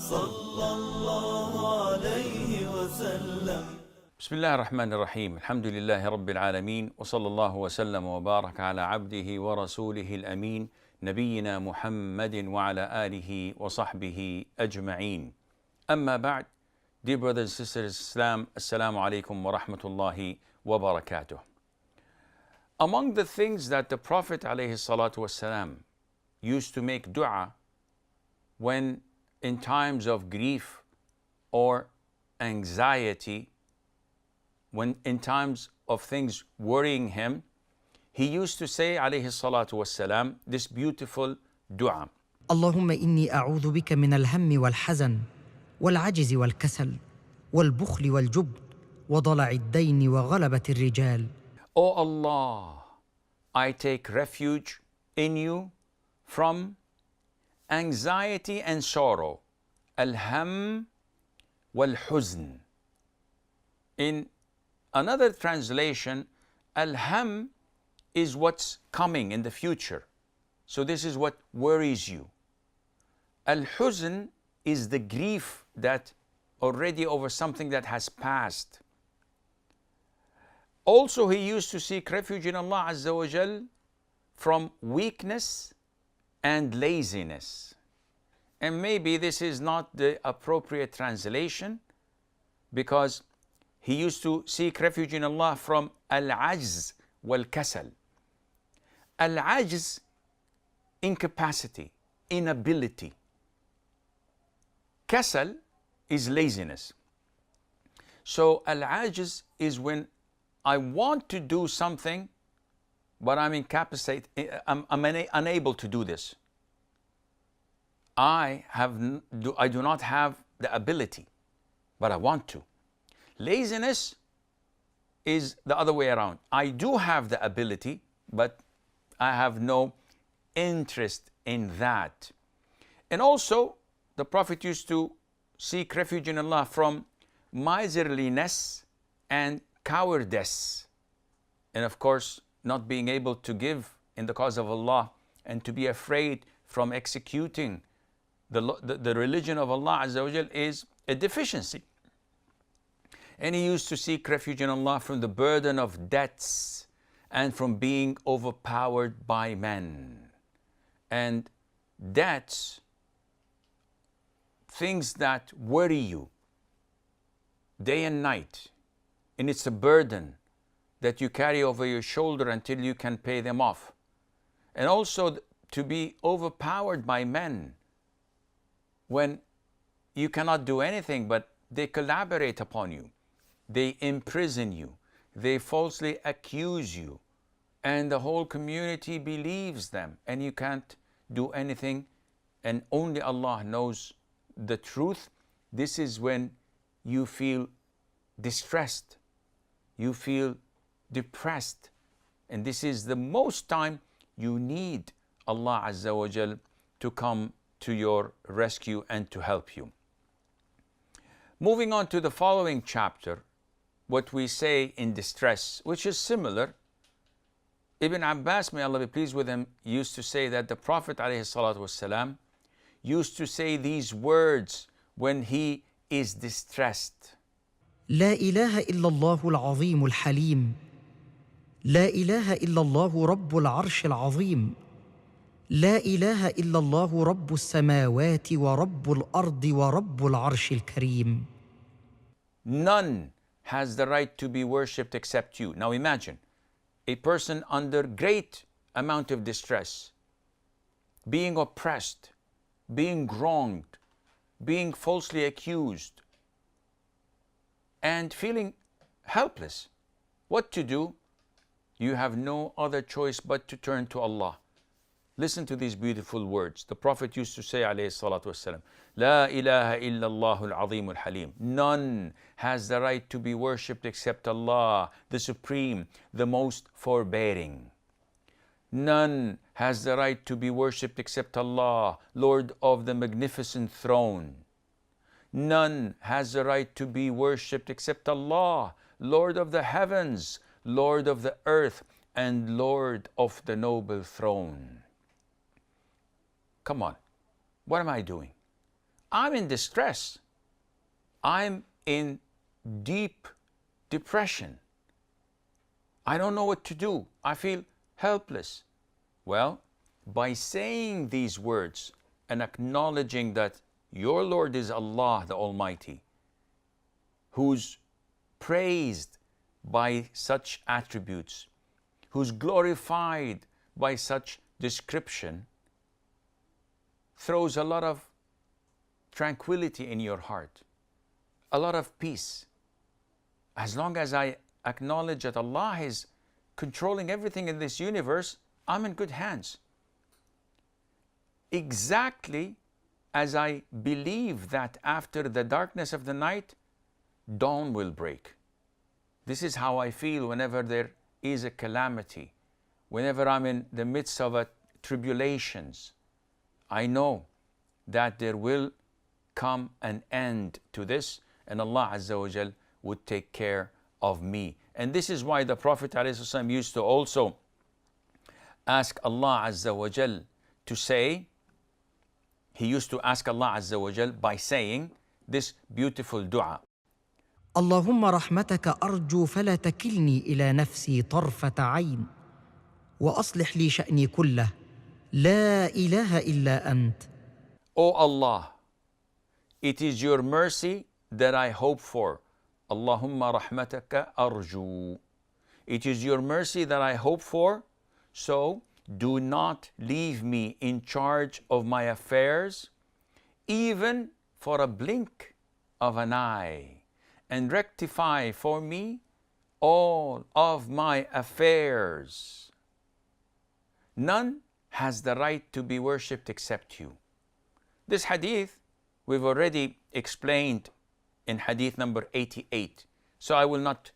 صلى الله عليه وسلم. بسم الله الرحمن الرحيم. الحمد لله رب العالمين، وصلى الله وسلم وبارك على عبده ورسوله الأمين نبينا محمد وعلى آله وصحبه أجمعين. أما بعد, dear brothers and sisters, Islam, Assalamu alaikum wa rahmatullahi wa barakatuh. Among the things that the Prophet ﷺ used to make dua when in times of grief or anxiety, when in times of things worrying him, he used to say ﷺ this beautiful dua. اللهم إني أعوذ بك من الهم والحزن والعجز والكسل والبخل والجبن وضلع الدين وغلبة الرجال. O Allah, I take refuge in you from anxiety and sorrow, al-ham wal-huzn. In another translation, al-ham is what's coming in the future. So this is what worries you. Al-huzn is the grief that already over something that has passed. Also, he used to seek refuge in Allah Azza wa Jal from weakness and laziness. And maybe this is not the appropriate translation, because he used to seek refuge in Allah from al-ajz wal-kasal. Al-ajz, incapacity, inability. Kasal is laziness. So al-ajz is when I want to do something, but I'm incapacitated. I'm unable to do this. I do not have the ability, but I want to. Laziness is the other way around. I do have the ability, but I have no interest in that. And also, the Prophet used to seek refuge in Allah from miserliness and cowardice, and of course not being able to give in the cause of Allah, and to be afraid from executing the religion of Allah Azza wa Jal is a deficiency. And he used to seek refuge in Allah from the burden of debts and from being overpowered by men. And debts, things that worry you day and night, and it's a burden that you carry over your shoulder until you can pay them off. And also to be overpowered by men when you cannot do anything, but they collaborate upon you, they imprison you, they falsely accuse you, and the whole community believes them, and you can't do anything, and only Allah knows the truth. This is when you feel distressed, you feel depressed, and this is the most time you need Allah Azza wa Jal to come to your rescue and to help you. Moving on to the following chapter, what we say in distress, which is similar. Ibn Abbas, may Allah be pleased with him, used to say that the Prophet ﷺ used to say these words when he is distressed. لا إله إلا الله العظيم الحليم لا إله إلا الله رب العرش العظيم لا إله إلا الله رب السماوات ورب الأرض ورب العرش الكريم. None has the right to be worshipped except you. Now imagine a person under great amount of distress, being oppressed, being wronged, being falsely accused, and feeling helpless. What to do? You have no other choice but to turn to Allah. Listen to these beautiful words. The Prophet used to say, alayhi salatu wasalam, La ilaha illallah al-azim al-halim. None has the right to be worshipped except Allah, the Supreme, the most forbearing. None has the right to be worshipped except Allah, Lord of the magnificent throne. None has the right to be worshipped except Allah, Lord of the heavens, Lord of the earth, and Lord of the noble throne. Come on, what am I doing? I'm in distress. I'm in deep depression. I don't know what to do. I feel helpless. Well, by saying these words and acknowledging that your Lord is Allah the Almighty, who's praised by such attributes, who's glorified by such description, throws a lot of tranquility in your heart, a lot of peace. As long as I acknowledge that Allah is controlling everything in this universe, I'm in good hands. Exactly as I believe that after the darkness of the night, dawn will break. This is how I feel whenever there is a calamity, whenever I'm in the midst of a tribulations. I know that there will come an end to this, and Allah Azza wa Jal would take care of me. And this is why the Prophet ﷺ used to also ask Allah Azza wa Jal to say, he used to ask Allah Azza wa Jal by saying this beautiful dua. اللهم رحمتك أرجو فلا تكلني إلى نفسي طرفة عين وأصلح لي شأني كله لا إله إلا أنت. O Allah, it is your mercy that I hope for. Allahumma rahmataka arju. It is your mercy that I hope for, so do not leave me in charge of my affairs, even for a blink of an eye, and rectify for me all of my affairs. None has the right to be worshipped except you. This hadith we've already explained in hadith number 88. So I will not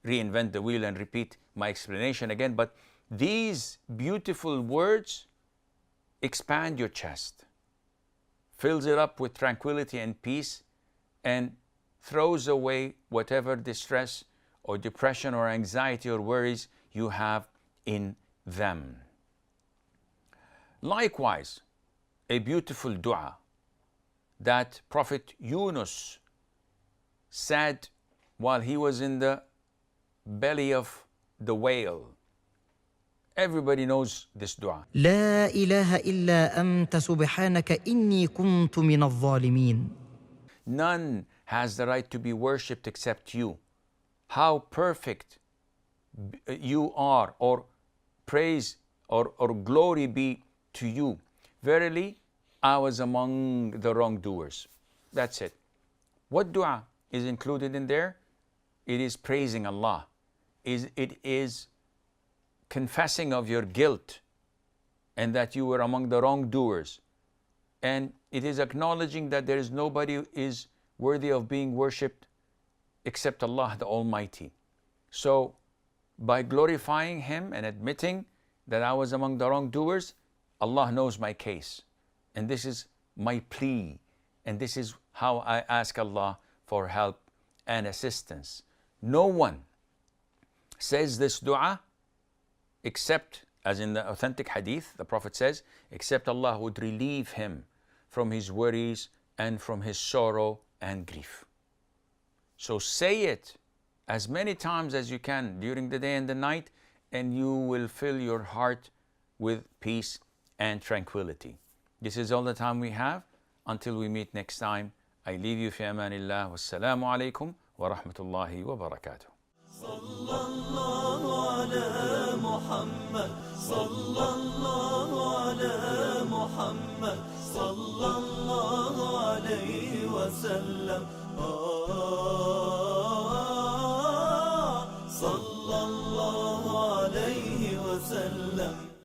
reinvent the wheel and repeat my explanation again, but these beautiful words expand your chest, fills it up with tranquility and peace, and throws away whatever distress or depression or anxiety or worries you have in them. Likewise, a beautiful dua that Prophet Yunus said while he was in the belly of the whale. Everybody knows this dua. لا إله إلا أنت سبحانك إني كنت من الظالمين. None has the right to be worshipped except you. How perfect you are, or praise or glory be to you. Verily, I was among the wrongdoers. That's it. What dua is included in there? It is praising Allah. It is confessing of your guilt and that you were among the wrongdoers. And it is acknowledging that there is nobody who is worthy of being worshipped except Allah the Almighty. So by glorifying Him and admitting that I was among the wrongdoers, Allah knows my case. And this is my plea. And this is how I ask Allah for help and assistance. No one says this dua except, as in the authentic hadith, the Prophet says, except Allah would relieve him from his worries and from his sorrow and grief. So say it as many times as you can during the day and the night, and you will fill your heart with peace and tranquility. This is all the time we have. Until we meet next time, I leave you fi amanillah. Wassalamu alaikum wa rahmatullahi wa barakatuh. Sallallahu ala Muhammad, sallallahu ala Muhammad, sallallahu alayhi wa sallam.